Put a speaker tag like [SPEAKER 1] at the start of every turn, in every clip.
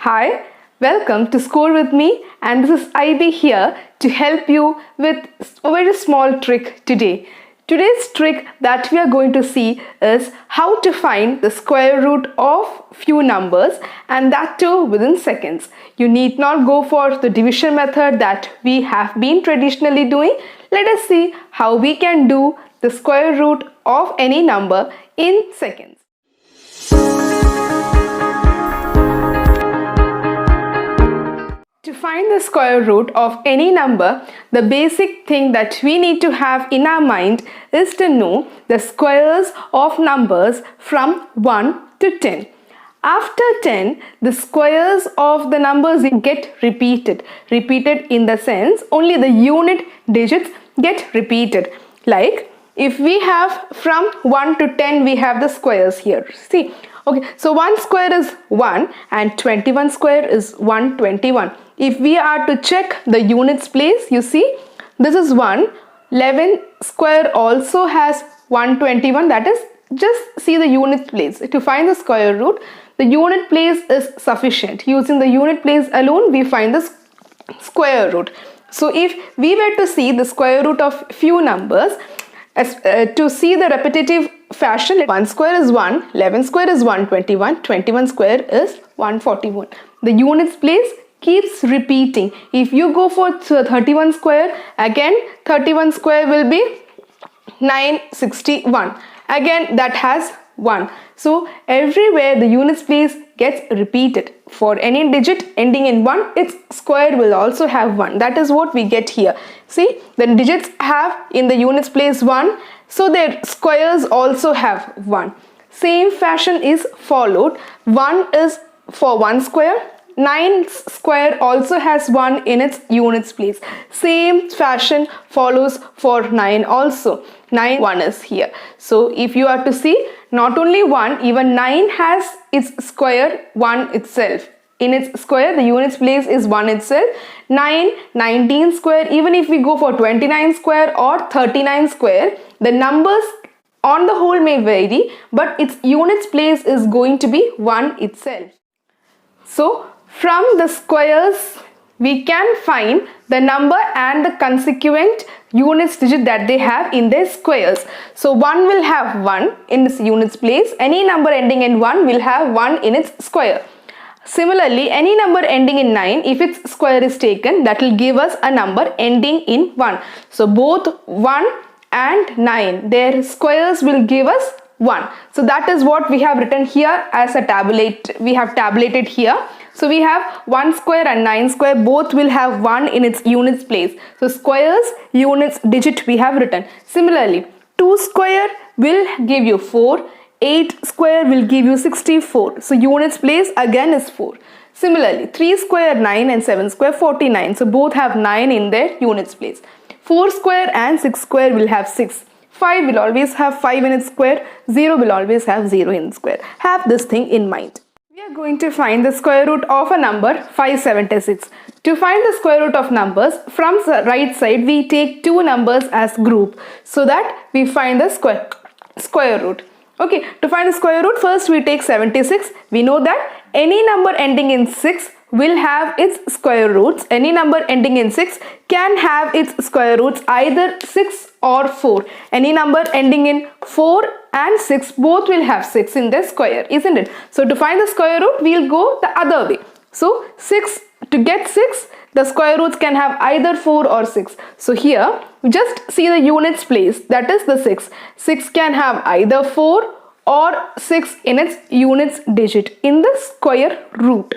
[SPEAKER 1] Hi, welcome to Score with me, and this is IB here to help you with a very small trick today. Today's trick that we are going to see is how to find the square root of few numbers, and that too within seconds. You need not go for the division method that we have been traditionally doing. Let us see how we can do the square root of any number in seconds. To find the square root of any number, the basic thing that we need to have in our mind is to know the squares of numbers from 1 to 10. After 10, the squares of the numbers get repeated. Repeated in the sense only the unit digits get repeated. Like if we have from 1 to 10, we have the squares here. See, okay, so 1 square is 1 and 21 square is 121. If we are to check the units place, you see this is 1. 11 square also has 121. That is, just see the unit place. To find the square root, the unit place is sufficient. Using the unit place alone, we find the square root. So if we were to see the square root of few numbers, to see the repetitive fashion, 1 square is 1, 11 square is 121, 21 square is 141. The units place keeps repeating. If you go for 31 square, again 31 square will be 961. Again that has 1. So everywhere the units place gets repeated. For any digit ending in 1, its square will also have 1. That is what we get here. See, the digits have in the units place 1, so their squares also have 1. Same fashion is followed. 1 is for 1 square. 9 square also has 1 in its units place. Same fashion follows for 9 also. 9, 1 is here. So if you are to see, not only 1, even 9 has its square 1 itself. In its square, the units place is 1 itself. 9, 19 square, even if we go for 29 square or 39 square, the numbers on the whole may vary, but its units place is going to be 1 itself. So from the squares, we can find the number and the consequent units digit that they have in their squares. So 1 will have 1 in its units place. Any number ending in 1 will have 1 in its square. Similarly, any number ending in 9, if its square is taken, that will give us a number ending in 1. So both 1 and 9, their squares will give us 1. So that is what we have written here as a tabulate. We have tabulated here. So we have 1 square and 9 square, both will have 1 in its units place. So squares, units, digit we have written. Similarly, 2 square will give you 4. 8 square will give you 64. So units place again is 4. Similarly, 3 square 9 and 7 square 49. So both have 9 in their units place. 4 square and 6 square will have 6. 5 will always have 5 in its square. 0 will always have 0 in its square. Have this thing in mind. We are going to find the square root of a number 576. To find the square root of numbers, from the right side we take two numbers as group so that we find the square root. Okay, to find the square root, first we take 76. We know that any number ending in 6 will have its square roots. Any number ending in 6 can have its square roots either 6 or 4. Any number ending in 4 and 6 both will have 6 in their square, isn't it? So to find the square root, we'll go the other way. So 6, to get 6, the square roots can have either 4 or 6. So here, just see the units place, that is the 6. 6 can have either 4 or 6 in its units digit in the square root.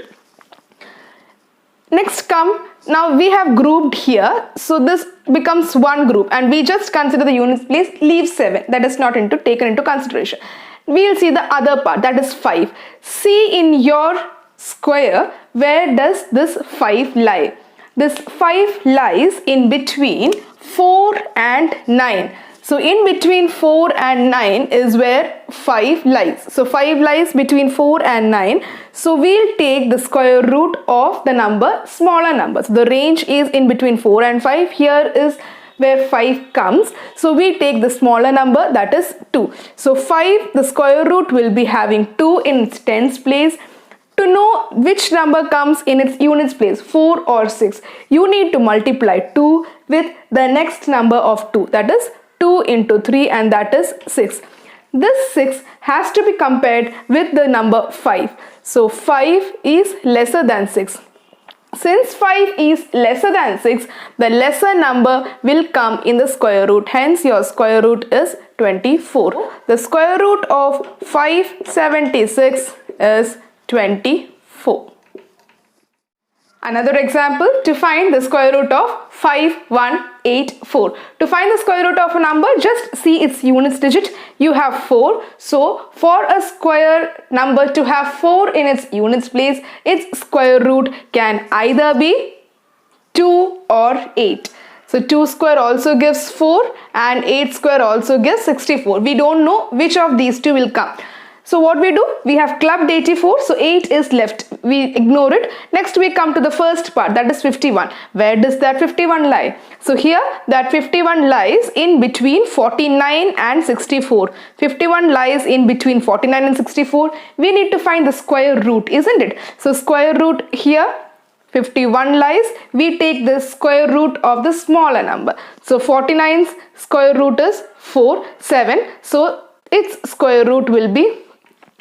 [SPEAKER 1] Next come, now we have grouped here, so this becomes one group and we just consider the units place, leave 7, that is not taken into consideration. We will see the other part, that is 5. See in your square, where does this 5 lie? This 5 lies in between 4 and 9. So in between 4 and 9 is where 5 lies. So 5 lies between 4 and 9. So we'll take the square root of the number smaller numbers. The range is in between 4 and 5. Here is where 5 comes. So we take the smaller number, that is 2. So 5, the square root will be having 2 in its tens place. To know which number comes in its units place, 4 or 6, you need to multiply 2 with the next number of 2, that is 2 into 3, and that is 6. This 6 has to be compared with the number 5. So 5 is lesser than 6. Since 5 is lesser than 6, the lesser number will come in the square root. Hence, your square root is 24. The square root of 576 is 24. Another example, to find the square root of 5184. To find the square root of a number, just see its units digit. You have 4. So, for a square number to have 4 in its units place, its square root can either be 2 or 8. So 2 square also gives 4 and 8 square also gives 64. We don't know which of these two will come. So what we do? We have clubbed 84, so 8 is left. We ignore it. Next we come to the first part, that is 51. Where does that 51 lie? So here that 51 lies in between 49 and 64. 51 lies in between 49 and 64. We need to find the square root, isn't it? So square root here, 51 lies, we take the square root of the smaller number. So 49's square root is 4, 7. So its square root will be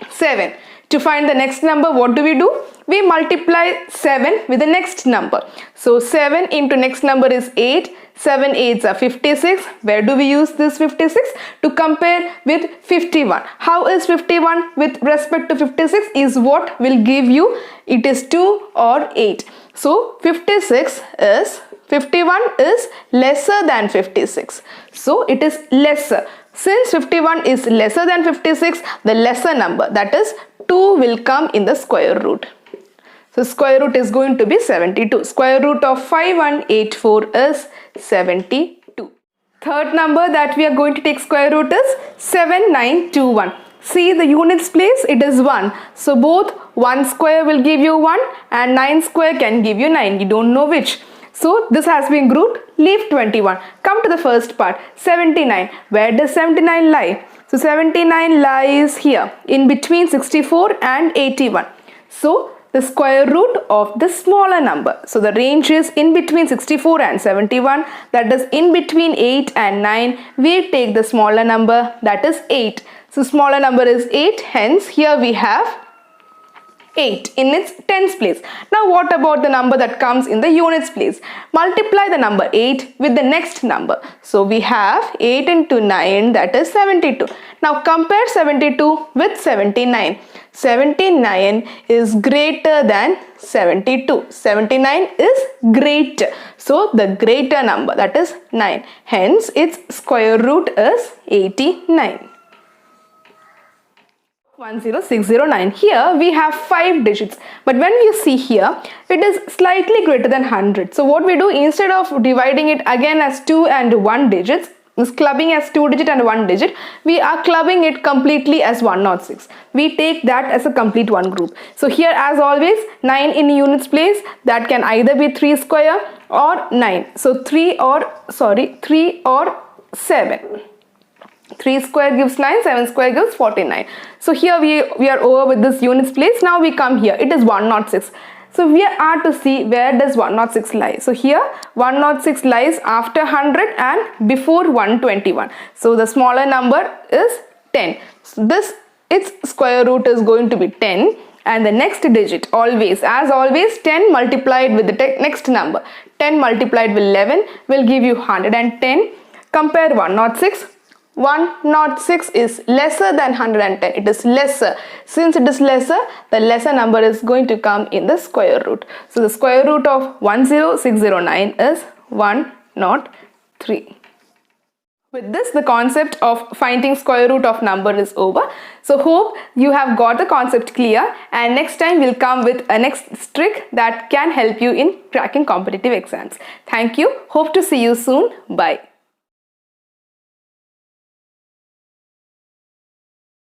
[SPEAKER 1] 7. To find the next number, what do? We multiply 7 with the next number. So 7 into next number is 8. 7 8s are 56. Where do we use this 56? To compare with 51. How is 51 with respect to 56 is what will give you, it is 2 or 8. So 51 is lesser than 56. So it is lesser. Since 51 is lesser than 56, the lesser number, that is 2, will come in the square root. So square root is going to be 72. Square root of 5184 is 72. Third number that we are going to take square root is 7921. See the units place, it is 1. So both 1 square will give you 1 and 9 square can give you 9. You don't know which. So this has been grouped. Leave 21. Come to the first part, 79. Where does 79 lie? So 79 lies here in between 64 and 81. So the square root of the smaller number. So the range is in between 64 and 71. That is in between 8 and 9. We take the smaller number, that is 8. So smaller number is 8. Hence here we have 8 in its tens place. Now what about the number that comes in the units place? Multiply the number 8 with the next number. So we have 8 into 9, that is 72. Now compare 72 with 79. 79 is greater than 72. 79 is greater. So the greater number, that is 9. Hence its square root is 89. 10609. Here we have 5 digits, but when you see here, it is slightly greater than 100. So what we do, instead of dividing it again as 2 and 1 digits, is clubbing as 2 digit and 1 digit, we are clubbing it completely as 106. We take that as a complete one group. So here as always, 9 in units place, that can either be 3 square or 9. So 3 or 7. 3 square gives 9, 7 square gives 49. So here we are over with this units place. Now we come here, it is 106. So we are to see where does 106 lie. So here 106 lies after 100 and before 121. So the smaller number is 10. So its square root is going to be 10. And the next digit, always, as always, 10 multiplied with the next number. 10 multiplied with 11 will give you 110. Compare 106. 106 is lesser than 110. It is lesser. Since it is lesser, the lesser number is going to come in the square root. So the square root of 10609 is 103. With this, the concept of finding square root of number is over. So hope you have got the concept clear, and next time we'll come with a next trick that can help you in cracking competitive exams. Thank you. Hope to see you soon. Bye.